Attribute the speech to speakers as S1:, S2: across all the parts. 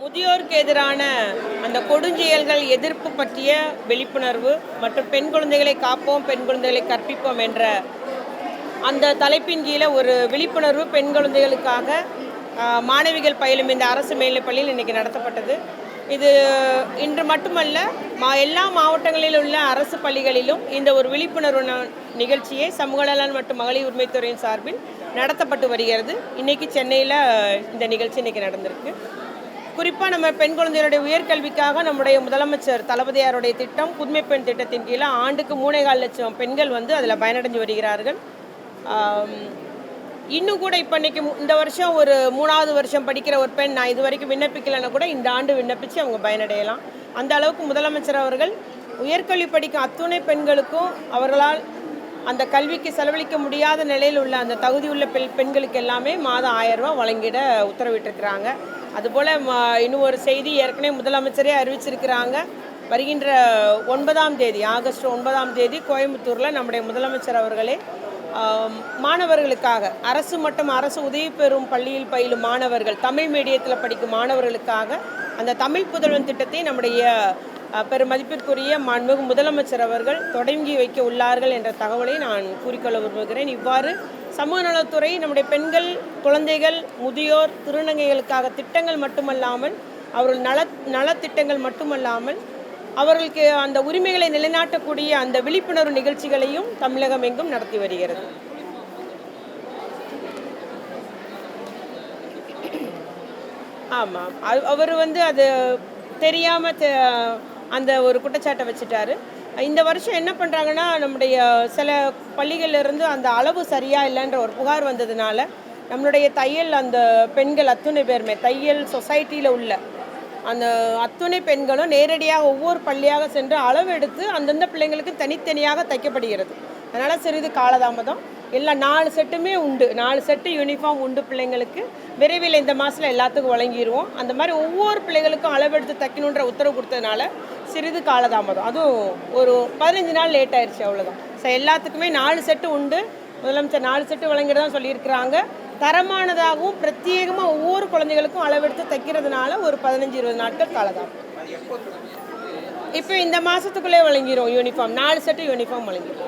S1: முதியோருக்கு எதிரான அந்த கொடுஞ்செயல்கள் எதிர்ப்பு பற்றிய விழிப்புணர்வு மற்றும் பெண் குழந்தைகளை காப்போம், பெண் குழந்தைகளை கற்பிப்போம் என்ற அந்த தலைப்பின் கீழே ஒரு விழிப்புணர்வு பெண் குழந்தைகளுக்காக மாணவிகள் பயிலும் இந்த அரசு மேல்நிலைப்பள்ளியில் இன்றைக்கி நடத்தப்பட்டது. இது இன்று மட்டுமல்ல, எல்லா மாவட்டங்களில் உள்ள அரசு பள்ளிகளிலும் இந்த ஒரு விழிப்புணர்வு நிகழ்ச்சியை சமூக நலன் மற்றும் மகளிர் உரிமைத்துறையின் சார்பில் நடத்தப்பட்டு வருகிறது. இன்றைக்கி சென்னையில் இந்த நிகழ்ச்சி இன்றைக்கி நடந்திருக்கு. குறிப்பாக நம்ம பெண் குழந்தைகளுடைய உயர்கல்விக்காக நம்முடைய முதலமைச்சர் தளபதியாருடைய திட்டம் புதுமை பெண் திட்டத்தின் கீழே ஆண்டுக்கு 3.25 லட்சம் பெண்கள் அதில் பயனடைஞ்சு வருகிறார்கள். இன்னும் கூட இப்போ இன்றைக்கி இந்த வருஷம் ஒரு 3வது வருஷம் படிக்கிற ஒரு பெண் நான் இது வரைக்கும் விண்ணப்பிக்கலைன்னா கூட இந்த ஆண்டு விண்ணப்பித்து அவங்க பயனடையலாம். அந்த அளவுக்கு முதலமைச்சர் அவர்கள் உயர்கல்வி படிக்கும் அத்துணை பெண்களுக்கும் அவர்களால் அந்த கல்விக்கு செலவழிக்க முடியாத நிலையில் உள்ள அந்த தகுதியுள்ள பெண்களுக்கு எல்லாமே மாதம் 1000 ரூபா வழங்கிட உத்தரவிட்டிருக்கிறாங்க. அதுபோல் இன்னும் ஒரு செய்தி ஏற்கனவே முதலமைச்சரே அறிவிச்சிருக்கிறாங்க. வருகின்ற 9ஆம் தேதி ஆகஸ்ட் 9ஆம் தேதி கோயம்புத்தூரில் நம்முடைய முதலமைச்சர் அவர்களே மாணவர்களுக்காக அரசு மற்றும் அரசு உதவி பெறும் பள்ளியில் பயிலும் மாணவர்கள் தமிழ் மீடியத்தில் படிக்கும் மாணவர்களுக்காக அந்த தமிழ் புதல்வன் திட்டத்தை நம்முடைய பெருமதிப்பிற்குரிய மாண்புமிகு முதலமைச்சர் அவர்கள் தொடங்கி வைக்க உள்ளார்கள் என்ற தகவலை நான் கூறிக்கொள்ள விரும்புகிறேன். இவ்வாறு சமூக நலத்துறை நம்முடைய பெண்கள், குழந்தைகள், முதியோர், திருநங்கைகளுக்காக திட்டங்கள் மட்டுமல்லாமல் அவர்கள் நலத்திட்டங்கள் மட்டுமல்லாமல் அவர்களுக்கு அந்த உரிமைகளை நிலைநாட்டக்கூடிய அந்த விழிப்புணர்வு நிகழ்ச்சிகளையும் தமிழகம் எங்கும் நடத்தி வருகிறது. ஆமாம், அவர் அது தெரியாமல் அந்த ஒரு குற்றச்சாட்டை வச்சுட்டாரு. இந்த வருஷம் என்ன பண்ணுறாங்கன்னா, நம்முடைய சில பள்ளிகளிலிருந்து அந்த அளவு சரியாக இல்லைன்ற ஒரு புகார் வந்ததுனால நம்மளுடைய தையல் அந்த பெண்கள் அத்துணை பேருமே தையல் சொசைட்டியில் உள்ள அந்த அத்துணை பெண்களும் நேரடியாக ஒவ்வொரு பள்ளியாக சென்று அளவு எடுத்து அந்தந்த பிள்ளைங்களுக்கு தனித்தனியாக தைக்கப்படுகிறது. அதனால் சிறிது காலதாமதம். எல்லாம் 4 செட்டுமே உண்டு, 4 செட்டு யூனிஃபார்ம் உண்டு பிள்ளைங்களுக்கு. விரைவில் இந்த மாதத்தில் எல்லாத்துக்கும் வழங்கிடுவோம். அந்த மாதிரி ஒவ்வொரு பிள்ளைகளுக்கும் அளவெடுத்து தைக்கணுன்ற உத்தரவு கொடுத்ததுனால சிறிது காலதாமதம். அதுவும் ஒரு 15 நாள் லேட் ஆயிடுச்சு, அவ்வளோதான். எல்லாத்துக்குமே 4 செட்டு உண்டு. முதலமைச்சர் 4 செட்டு வழங்கிட்டு சொல்லியிருக்கிறாங்க. தரமானதாகவும் பிரத்யேகமாக ஒவ்வொரு குழந்தைகளுக்கும் அளவெடுத்து தைக்கிறதுனால ஒரு 15-20 நாட்கள் காலதாமதம். இப்போ இந்த மாதத்துக்குள்ளே வழங்கிடும் யூனிஃபார்ம், 4 செட்டு யூனிஃபார்ம் வழங்கிடும்.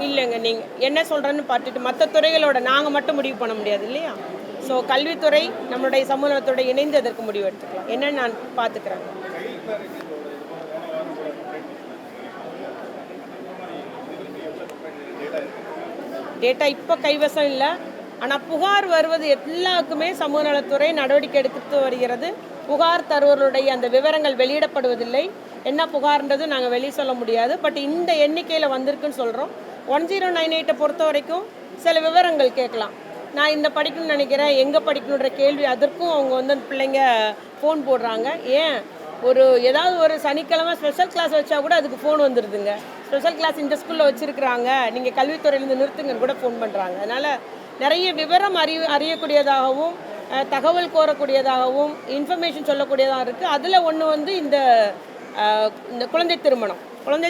S1: இல்லைங்க, நீங்கள் என்ன சொல்கிறேன்னு பார்த்துட்டு மற்ற துறைகளோட நாங்கள் மட்டும் முடிவு பண்ண முடியாது இல்லையா? ஸோ கல்வித்துறை நம்மளுடைய சமூகத்துறை இணைந்து அதற்கு முடிவு எடுத்துக்கலாம். என்னன்னு நான் பார்த்துக்கிறேன். டேட்டா இப்போ கைவசம் இல்லை. ஆனால் புகார் வருவது எல்லாருக்குமே சமூக நலத்துறை நடவடிக்கை எடுத்து வருகிறது. புகார் தருவர்களுடைய அந்த விவரங்கள் வெளியிடப்படுவதில்லை. என்ன புகார்ன்றது நாங்கள் வெளியே சொல்ல முடியாது. பட் இந்த எண்ணிக்கையில் வந்திருக்குன்னு சொல்கிறோம். 1098 பொறுத்த வரைக்கும் சில விவரங்கள் கேட்கலாம். நான் இந்த படிக்கணும்னு நினைக்கிறேன், எங்கே படிக்கணுன்ற கேள்வி, அதற்கும் அவங்க அந்த பிள்ளைங்க ஃபோன் போடுறாங்க. ஏன் ஏதாவது ஒரு சனிக்கிழமை ஸ்பெஷல் கிளாஸ் வச்சா கூட அதுக்கு ஃபோன் வந்துடுதுங்க. ஸ்பெஷல் கிளாஸ் இந்த ஸ்கூலில் வச்சுருக்குறாங்க, நீங்கள் கல்வித்துறையிலேருந்து நிறுத்துங்கன்னு கூட ஃபோன் பண்ணுறாங்க. அதனால் நிறைய விவரம் அறியக்கூடியதாகவும் தகவல் கோரக்கூடியதாகவும் இன்ஃபர்மேஷன் சொல்லக்கூடியதாக இருக்குது. அதில் ஒன்று இந்த குழந்தை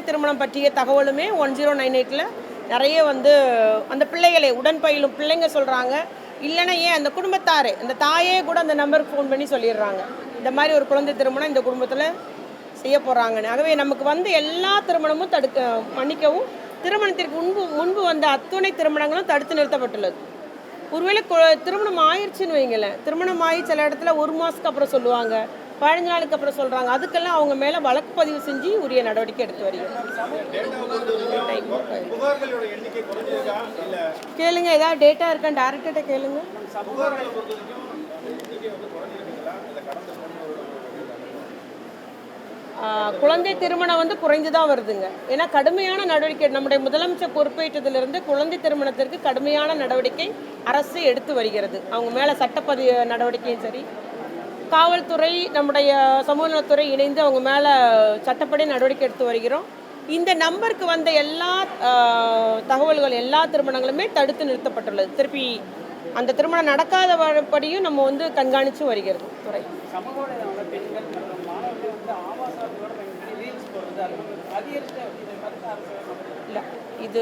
S1: திருமணம் பற்றிய தகவலுமே 1098 நிறைய அந்த பிள்ளைகளை உடன் பயிலும் பிள்ளைங்க சொல்கிறாங்க. இல்லைன்னா ஏன் அந்த குடும்பத்தாரே, அந்த தாயே கூட அந்த நம்பருக்கு ஃபோன் பண்ணி சொல்லிடுறாங்க, இந்த மாதிரி ஒரு குழந்தை திருமணம் இந்த குடும்பத்தில் செய்ய போகிறாங்கன்னு. ஆகவே நமக்கு எல்லா திருமணமும் மன்னிக்கவும் திருமணத்திற்கு முன்பு வந்த அத்துணை திருமணங்களும் தடுத்து நிறுத்தப்பட்டுள்ளது. ஒருவேளை திருமணம் ஆயிடுச்சுன்னு வைங்களேன், திருமணம் ஆகி சில இடத்துல 1 மாதத்துக்கு அப்புறம் சொல்லுவாங்க, 15 நாளுக்கு அப்புறம் சொல்கிறாங்க. அதுக்கெல்லாம் அவங்க மேலே வழக்கு பதிவு செஞ்சு உரிய நடவடிக்கை எடுத்து வருகிறது. கேளுங்க, ஏதாவது டேட்டா இருக்கான்னு டைரக்டர்கிட்ட கேளுங்க. குழந்தை திருமணம் குறைந்து தான் வருதுங்க. ஏன்னா கடுமையான நடவடிக்கை நம்முடைய முதலமைச்சர் பொறுப்பேற்றதிலிருந்து குழந்தை திருமணத்திற்கு கடுமையான நடவடிக்கை அரசு எடுத்து வருகிறது. அவங்க மேலே சட்டப்பதிவு நடவடிக்கையும் சரி, காவல்துறை, நம்முடைய சமூக நலத்துறை இணைந்து அவங்க மேலே சட்டப்படி நடவடிக்கை எடுத்து வருகிறோம். இந்த நம்பருக்கு வந்த எல்லா தகவல்கள், எல்லா திருமணங்களுமே தடுத்து நிறுத்தப்பட்டுள்ளது. திருப்பி அந்த திருமணம் நடக்காதபடியும் நம்ம கண்காணித்து வருகிறது துறை. இல்லை, இது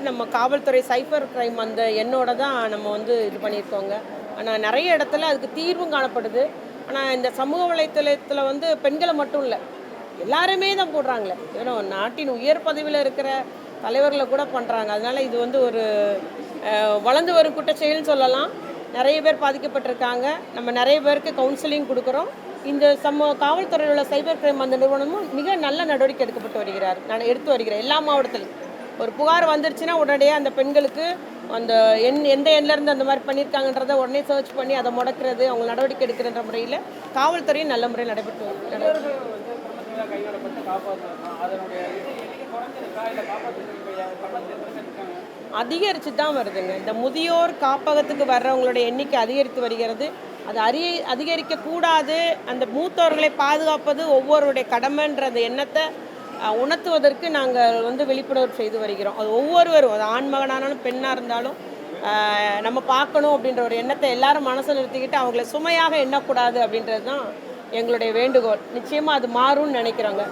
S1: நம்ம காவல்துறை சைபர் கிரைம் அந்த எண்ணோட தான் நம்ம இது பண்ணியிருக்கோங்க. ஆனால் நிறைய இடத்துல அதுக்கு தீர்வும் காணப்படுது. ஆனால் இந்த சமூக வலைத்தளத்தில் பெண்களை மட்டும் இல்லை, எல்லாருமே தான் போடுறாங்களே. ஏன்னா நாட்டின் உயர் பதவியில் இருக்கிற தலைவர்களை கூட பண்ணுறாங்க. அதனால் இது ஒரு வளர்ந்து வரும் குற்றச்செயல்னு சொல்லலாம். நிறைய பேர் பாதிக்கப்பட்டிருக்காங்க. நம்ம நிறைய பேருக்கு கவுன்சிலிங் கொடுக்குறோம். இந்த காவல்துறையில் உள்ள சைபர் கிரைம் அந்த நிறுவனமும் மிக நல்ல நடவடிக்கை எடுத்து வருகிறார் எல்லா மாவட்டத்திலும். ஒரு புகார் வந்துருச்சுன்னா உடனடியாக அந்த பெண்களுக்கு அந்த எந்த எண்ணிலேருந்து அந்த மாதிரி பண்ணியிருக்காங்கன்றதை உடனே சர்ச் பண்ணி அதை முடக்கிறது, அவங்க நடவடிக்கை எடுக்கிற முறையில் காவல்துறையும் நல்ல முறையில் நடைபெற்று அதிகரித்து தான் வருதுங்க. இந்த முதியோர் காப்பகத்துக்கு வர்றவங்களுடைய எண்ணிக்கை அதிகரித்து வருகிறது. அது அதிகரிக்கக்கூடாது. அந்த மூத்தோர்களை பாதுகாப்பது ஒவ்வொருடைய கடமைன்ற அந்த எண்ணத்தை உணர்த்துவதற்கு நாங்கள் விழிப்புணர்வு செய்து வருகிறோம். அது ஒவ்வொருவரும், அது ஆண்மகனானாலும் பெண்ணாக இருந்தாலும் நம்ம பார்க்கணும் அப்படின்ற ஒரு எண்ணத்தை எல்லாரும் மனசில் நிறுத்திக்கிட்டு அவங்கள சுமையாக எண்ணக்கூடாது அப்படின்றது தான் எங்களுடைய வேண்டுகோள். நிச்சயமாக அது மாறும்னு நினைக்கிறோங்க.